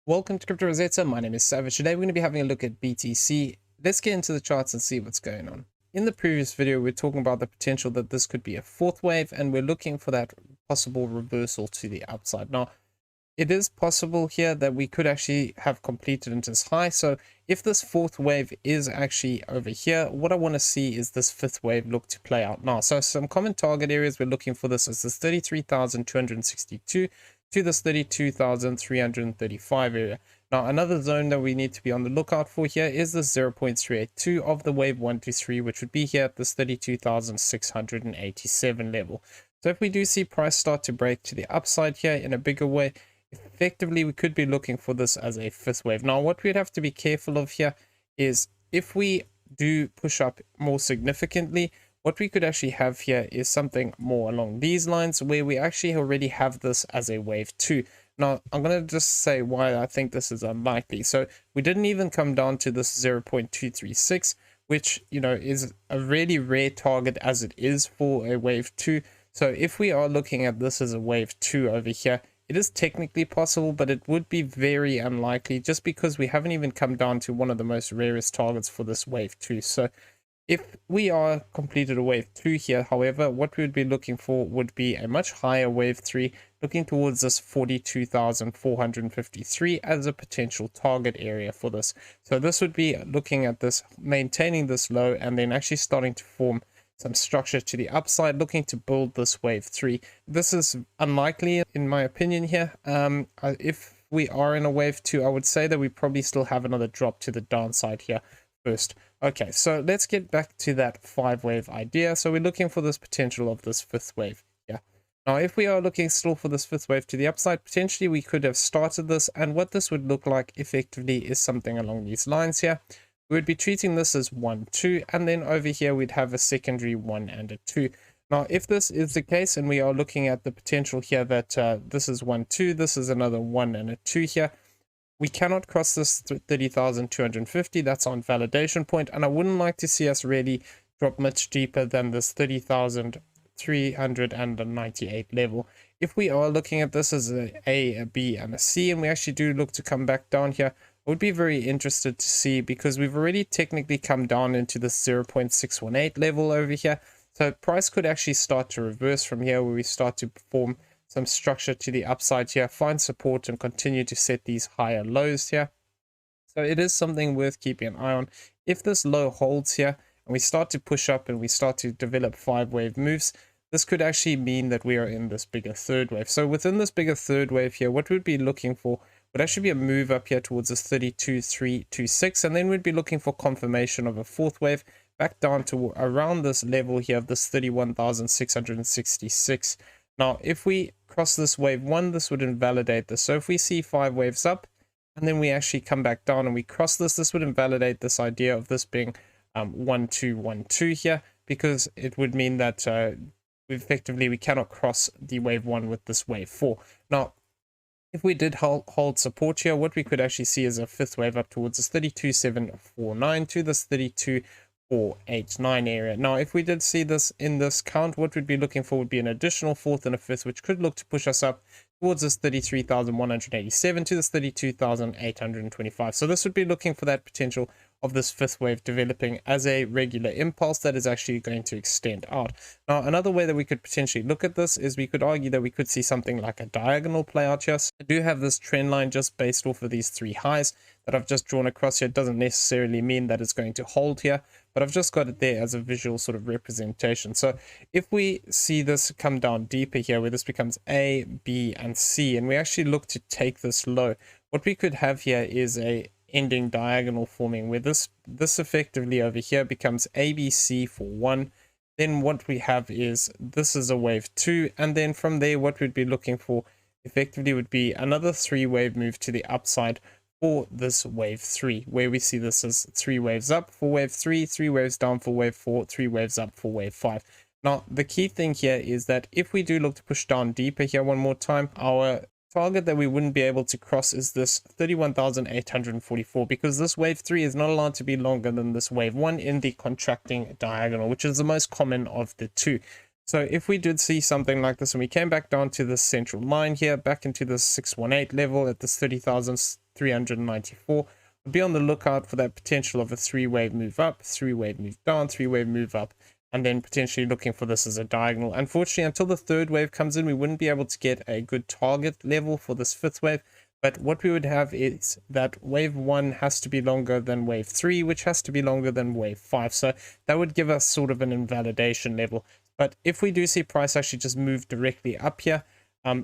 Welcome to Crypto Rosetta. My name is Savage. Today we're going to be having a look at BTC. Let's get into the charts and see what's going on. In the previous video, we're talking about the potential that this could be a fourth wave, and we're looking for that possible reversal to the upside. Now, it is possible here that we could actually have completed into this high. So if this fourth wave is actually over here, what I want to see is this fifth wave look to play out now. So some common target areas we're looking for this is this 33,262 to this 32,335 area. Now, another zone that we need to be on the lookout for here is this 0.382 of the wave 1 to 3, which would be here at this 32,687 level. So if we do see price start to break to the upside here in a bigger way, effectively we could be looking for this as a fifth wave. Now, what we'd have to be careful of here is if we do push up more significantly, what we could actually have here is something more along these lines where we actually already have this as a wave 2. Now, I'm going to just say why I think this is unlikely. So we didn't even come down to this 0.236, which, is a really rare target as it is for a wave 2. So if we are looking at this as a wave 2 over here, it is technically possible, but it would be very unlikely just because we haven't even come down to one of the most rarest targets for this wave 2. So if we are completed a wave 2 here, however, what we would be looking for would be a much higher wave 3, looking towards this 42,453 as a potential target area for this. So this would be looking at this, maintaining this low, and then actually starting to form some structure to the upside, looking to build this wave 3. This is unlikely in my opinion here. If we are in a wave 2, I would say that we probably still have another drop to the downside here first. Okay, so let's get back to that 5 wave idea. So we're looking for this potential of this fifth wave. Yeah. Now, if we are looking still for this fifth wave to the upside, potentially we could have started this, and what this would look like effectively is something along these lines here. We would be treating this as 1, 2, and then over here we'd have a secondary 1 and a 2. Now, if this is the case, and we are looking at the potential here that this is 1, 2, this is another 1 and a 2 here, we cannot cross this 30,250. That's on validation point, and I wouldn't like to see us really drop much deeper than this 30,398 level. If we are looking at this as a B, and a C, and we actually do look to come back down here, I would be very interested to see, because we've already technically come down into the 0.618 level over here. So price could actually start to reverse from here, where we start to form some structure to the upside here, find support, and continue to set these higher lows here. So it is something worth keeping an eye on. If this low holds here and we start to push up and we start to develop 5 wave moves, this could actually mean that we are in this bigger third wave. So within this bigger third wave here, what we'd be looking for would actually be a move up here towards this 32,326, and then we'd be looking for confirmation of a fourth wave back down to around this level here of this 31,666. Now, if we cross this wave 1, this would invalidate this. So if we see 5 waves up, and then we actually come back down and we cross this, this would invalidate this idea of this being 1, 2, 1, 2 here, because it would mean that effectively we cannot cross the wave 1 with this wave 4. Now, if we did hold support here, what we could actually see is a fifth wave up towards this 32,749 to this 32,489 area. Now, if we did see this in this count, what we'd be looking for would be an additional fourth and a fifth, which could look to push us up towards this 33,187 to this 32,825. So this would be looking for that potential of this fifth wave developing as a regular impulse that is actually going to extend out. Now, another way that we could potentially look at this is we could argue that we could see something like a diagonal play out here. So I do have this trend line just based off of these 3 highs that I've just drawn across here. It doesn't necessarily mean that it's going to hold here, but I've just got it there as a visual sort of representation. So if we see this come down deeper here, where this becomes A, B, and C, and we actually look to take this low, what we could have here is a ending diagonal forming, where this effectively over here becomes ABC for 1. Then what we have is this is a wave 2, and then from there what we'd be looking for effectively would be another 3 wave move to the upside for this wave 3, where we see this as 3 waves up for wave 3, 3 waves down for wave 4, 3 waves up for wave 5. Now, the key thing here is that if we do look to push down deeper here one more time, our target that we wouldn't be able to cross is this 31,844, because this wave 3 is not allowed to be longer than this wave 1 in the contracting diagonal, which is the most common of the two. So if we did see something like this and we came back down to this central line here, back into this 618 level at this 30,000 394. Be on the lookout for that potential of a 3-wave move up, 3-wave move down, 3-wave move up, and then potentially looking for this as a diagonal. Unfortunately, until the 3rd wave comes in, we wouldn't be able to get a good target level for this 5th wave. But what we would have is that wave 1 has to be longer than wave 3, which has to be longer than wave 5. So that would give us sort of an invalidation level. But if we do see price actually just move directly up here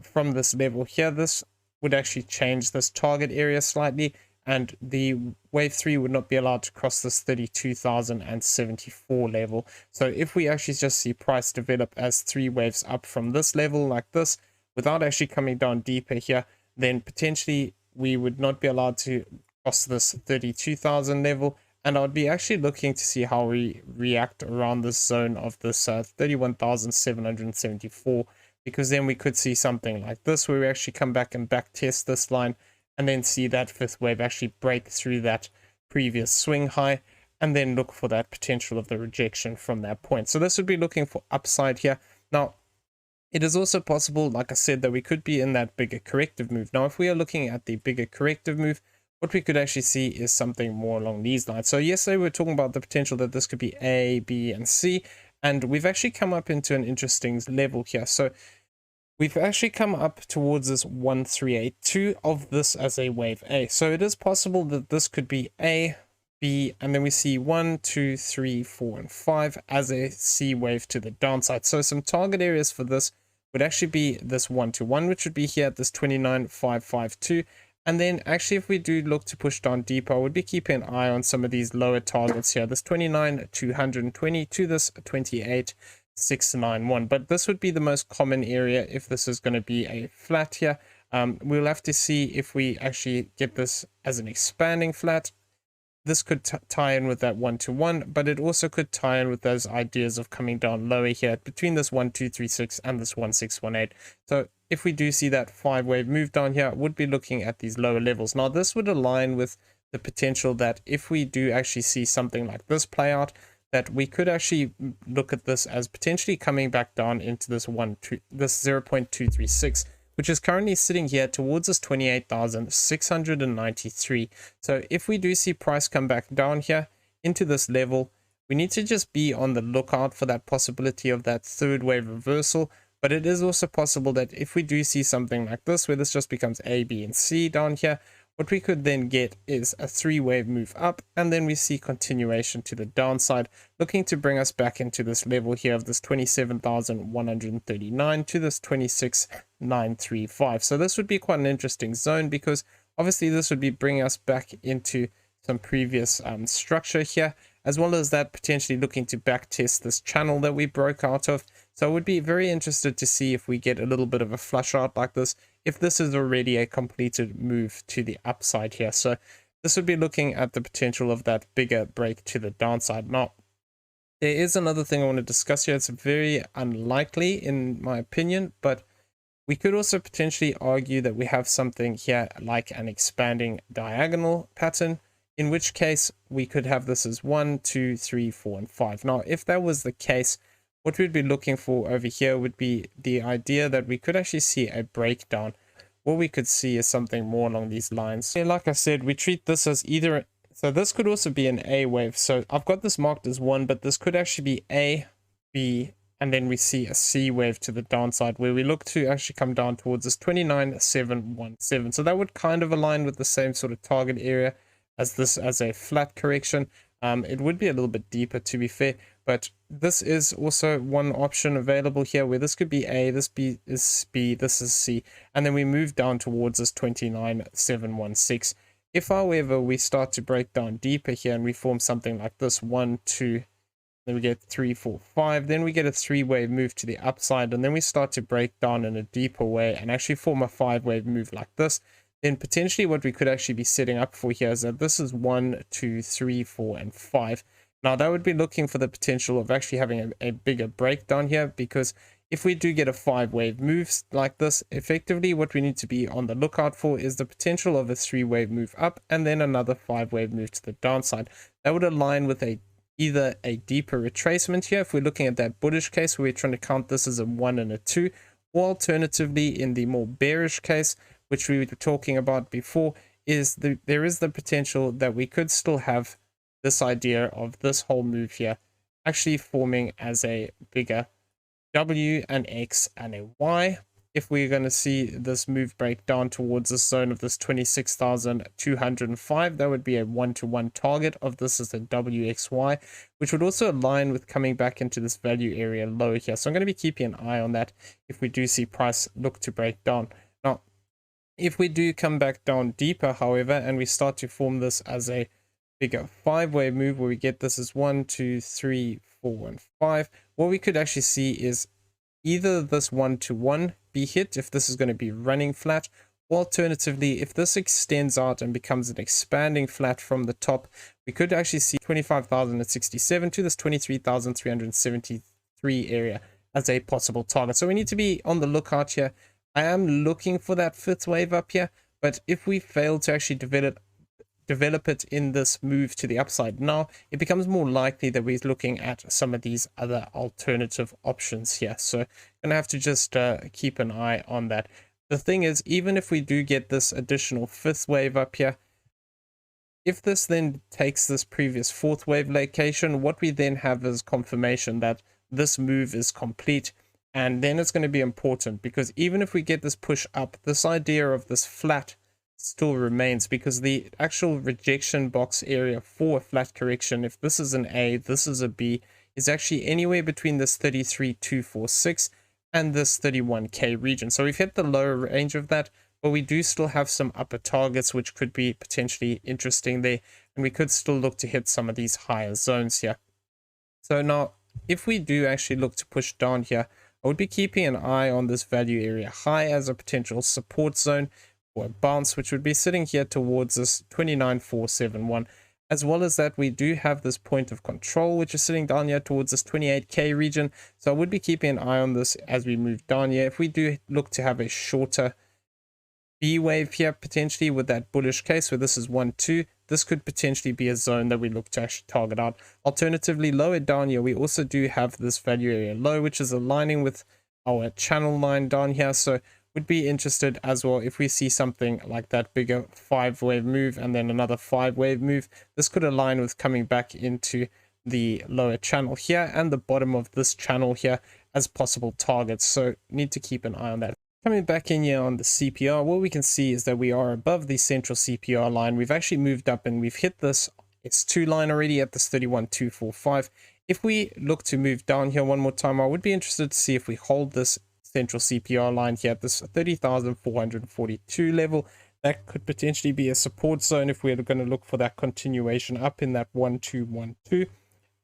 from this level here, this would actually change this target area slightly, and the wave 3 would not be allowed to cross this 32,074 level. So if we actually just see price develop as 3 waves up from this level like this, without actually coming down deeper here, then potentially we would not be allowed to cross this 32,000 level. And I would be actually looking to see how we react around this zone of this 31,774, because then we could see something like this where we actually come back and back test this line, and then see that 5th wave actually break through that previous swing high, and then look for that potential of the rejection from that point. So this would be looking for upside here. Now, it is also possible, like I said, that we could be in that bigger corrective move. Now, if we are looking at the bigger corrective move, what we could actually see is something more along these lines. So yesterday we were talking about the potential that this could be A, B, and C, and we've actually come up into an interesting level here. So we've actually come up towards this 1382 of this as a wave A. So it is possible that this could be A, B, and then we see 1, 2, 3, 4, and 5 as a C wave to the downside. So some target areas for this would actually be this 121, which would be here at this 29,552. And then actually, if we do look to push down deeper, I would be keeping an eye on some of these lower targets here, this 29,220 to this 28,691. But this would be the most common area if this is going to be a flat here. We'll have to see if we actually get this as an expanding flat. This could tie in with that 121, but it also could tie in with those ideas of coming down lower here between this 1236 and this 1618. So if we do see that 5-wave move down here, I would be looking at these lower levels. Now, this would align with the potential that if we do actually see something like this play out, that we could actually look at this as potentially coming back down into this 0.236. Which is currently sitting here towards this 28,693. So if we do see price come back down here into this level, we need to just be on the lookout for that possibility of that 3rd wave reversal. But it is also possible that if we do see something like this, where this just becomes A, B, and C down here, what we could then get is a 3-wave move up, and then we see continuation to the downside, looking to bring us back into this level here of this 27,139 to this 26,935. So this would be quite an interesting zone, because obviously this would be bringing us back into some previous structure here, as well as that potentially looking to back test this channel that we broke out of. So I would be very interested to see if we get a little bit of a flush out like this, if this is already a completed move to the upside here. So this would be looking at the potential of that bigger break to the downside. Now, there is another thing I want to discuss here. It's very unlikely in my opinion, but we could also potentially argue that we have something here like an expanding diagonal pattern, in which case we could have this as 1, 2, 3, 4, and 5. Now, if that was the case, what we'd be looking for over here would be the idea that we could actually see a breakdown. What we could see is something more along these lines. Like I said, we treat this as either, so this could also be an A wave. So I've got this marked as 1, but this could actually be A, B, and then we see a C wave to the downside, where we look to actually come down towards this 29,717. So that would kind of align with the same sort of target area as this as a flat correction. It would be a little bit deeper, to be fair, but this is also one option available here, where this could be A, this B is B, this is C, and then we move down towards this 29,716. If, however, we start to break down deeper here and we form something like this 1, 2, then we get 3, 4, 5, then we get a 3-wave move to the upside, and then we start to break down in a deeper way and actually form a 5-wave move like this, then potentially what we could actually be setting up for here is that this is 1, 2, 3, 4, and 5. Now, that would be looking for the potential of actually having a bigger breakdown here, because if we do get a 5-wave move like this, effectively what we need to be on the lookout for is the potential of a 3-wave move up and then another 5-wave move to the downside. That would align with either a deeper retracement here, if we're looking at that bullish case where we're trying to count this as a 1 and a 2, or alternatively in the more bearish case, which we were talking about before, is there is the potential that we could still have this idea of this whole move here actually forming as a bigger W, an X, and a Y. If we're going to see this move break down towards the zone of this 26,205, that would be a 1-to-1 target of this as a WXY, which would also align with coming back into this value area low here. So I'm going to be keeping an eye on that if we do see price look to break down. Now, if we do come back down deeper, however, and we start to form this as a bigger 5-wave move where we get this as 1, 2, 3, 4, and 5, what we could actually see is either this 1-to-1 be hit if this is going to be running flat, or alternatively, if this extends out and becomes an expanding flat from the top, we could actually see 25,067 to this 23,373 area as a possible target. So we need to be on the lookout here. I am looking for that 5th wave up here, but if we fail to actually develop it in this move to the upside now, it becomes more likely that we're looking at some of these other alternative options here. So I'm gonna have to just keep an eye on that. The thing is, even if we do get this additional 5th wave up here, if this then takes this previous 4th wave location, what we then have is confirmation that this move is complete. And then it's going to be important, because even if we get this push up, this idea of this flat still remains, because the actual rejection box area for a flat correction, if this is an A, this is a B, is actually anywhere between this 33,246 and this 31K region. So we've hit the lower range of that, but we do still have some upper targets which could be potentially interesting there, and we could still look to hit some of these higher zones here. So now, if we do actually look to push down here, I would be keeping an eye on this value area high as a potential support zone or a bounce, which would be sitting here towards this 29,471. As well as that, we do have this point of control, which is sitting down here towards this 28K region. So I would be keeping an eye on this as we move down here. If we do look to have a shorter B wave here, potentially with that bullish case where this is 1-2, this could potentially be a zone that we look to actually target out. Alternatively, lower down here, we also do have this value area low, which is aligning with our channel line down here. So would be interested as well if we see something like that bigger 5-wave move and then another 5-wave move. This could align with coming back into the lower channel here and the bottom of this channel here as possible targets. So need to keep an eye on that. Coming back in here on the CPR, what we can see is that we are above the central CPR line. We've actually moved up and we've hit this S2 line already at this 31,245. If we look to move down here one more time, I would be interested to see if we hold this central CPR line here at this 30,442 level. That could potentially be a support zone if we're going to look for that continuation up in that 1-2-1-2.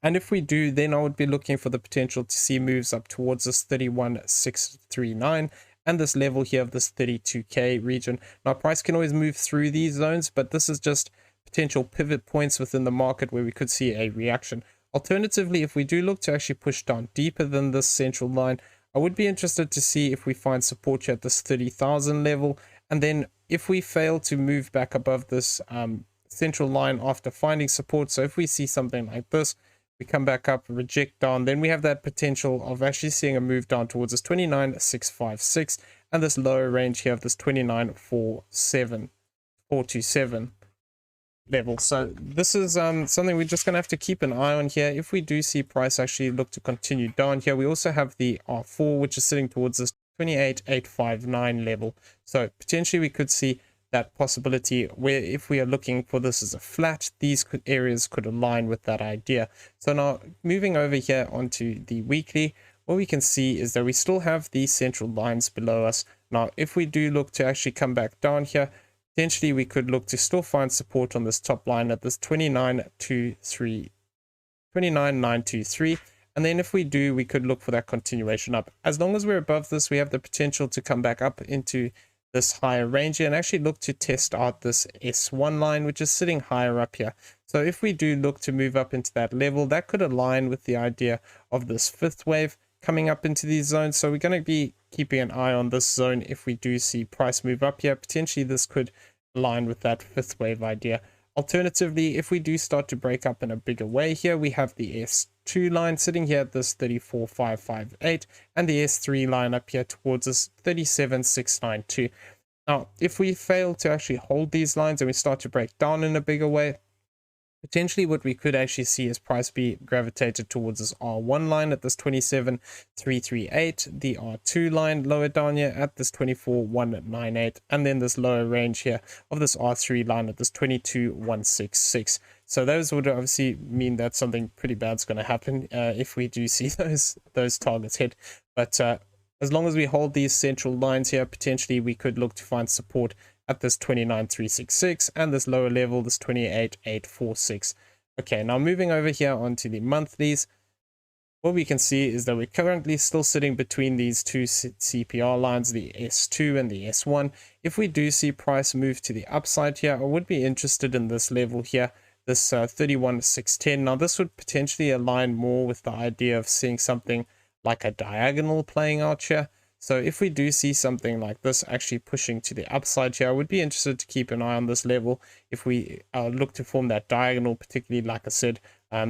And if we do, then I would be looking for the potential to see moves up towards this 31,639 and this level here of this 32K region. Now, price can always move through these zones, but this is just potential pivot points within the market where we could see a reaction. Alternatively, if we do look to actually push down deeper than this central line, I would be interested to see if we find support here at this 30,000 level. And then if we fail to move back above this central line after finding support, so if we see something like this, we come back up, reject down, then we have that potential of actually seeing a move down towards this 29,656 and this lower range here of this 29,427 level. So this is something we're just going to have to keep an eye on here. If we do see price actually look to continue down here, we also have the R4, which is sitting towards this 28,859 level. So potentially we could see that possibility where if we are looking for this as a flat, these areas could align with that idea. So now moving over here onto the weekly, what we can see is that we still have these central lines below us. Now, if we do look to actually come back down here, potentially we could look to still find support on this top line at this 29,923. And then if we do, we could look for that continuation up. As long as we're above this, we have the potential to come back up into this higher range here and actually look to test out this S1 line, which is sitting higher up here. So if we do look to move up into that level, that could align with the idea of this 5th wave coming up into these zones. So we're going to be keeping an eye on this zone. If we do see price move up here, potentially this could align with that 5th wave idea. Alternatively, if we do start to break up in a bigger way here, we have the S2 line sitting here at this 34,558 and the S3 line up here towards this 37,692. Now, if we fail to actually hold these lines and we start to break down in a bigger way, potentially what we could actually see is price be gravitated towards this R1 line at this 27,338, the R2 line lower down here at this 24,198, and then this lower range here of this R3 line at this 22,166. So those would obviously mean that something pretty bad is going to happen if we do see those targets hit. But as long as we hold these central lines here, potentially we could look to find support at this 29,366 and this lower level, this 28,846. Okay, now moving over here onto the monthlies, what we can see is that we're currently still sitting between these two CPR lines, the S2 and the S1. If we do see price move to the upside here, I would be interested in this level here, this 31,610. Now this would potentially align more with the idea of seeing something like a diagonal playing out here. So if we do see something like this actually pushing to the upside here, I would be interested to keep an eye on this level if we look to form that diagonal, particularly like I said,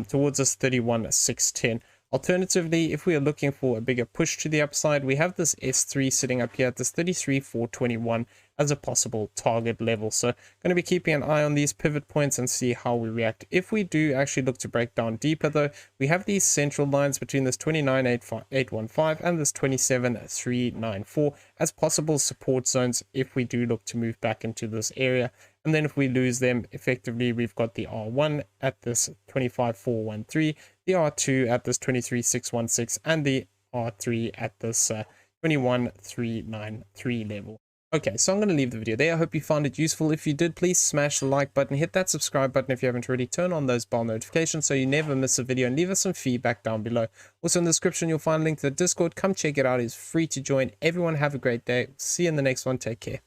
towards this 31,610. Alternatively, if we are looking for a bigger push to the upside, we have this S3 sitting up here at this 33,421 as a possible target level. So going to be keeping an eye on these pivot points and see how we react. If we do actually look to break down deeper though, we have these central lines between this 29,815 and this 27,394 as possible support zones if we do look to move back into this area. And then if we lose them, effectively, we've got the R1 at this 25,413, the R2 at this 23,616, and the R3 at this 21,393 level. Okay, so I'm going to leave the video there. I hope you found it useful. If you did, please smash the like button, hit that subscribe button if you haven't already, turn on those bell notifications so you never miss a video, and leave us some feedback down below. Also in the description, you'll find a link to the Discord. Come check it out. It's free to join. Everyone have a great day. See you in the next one. Take care.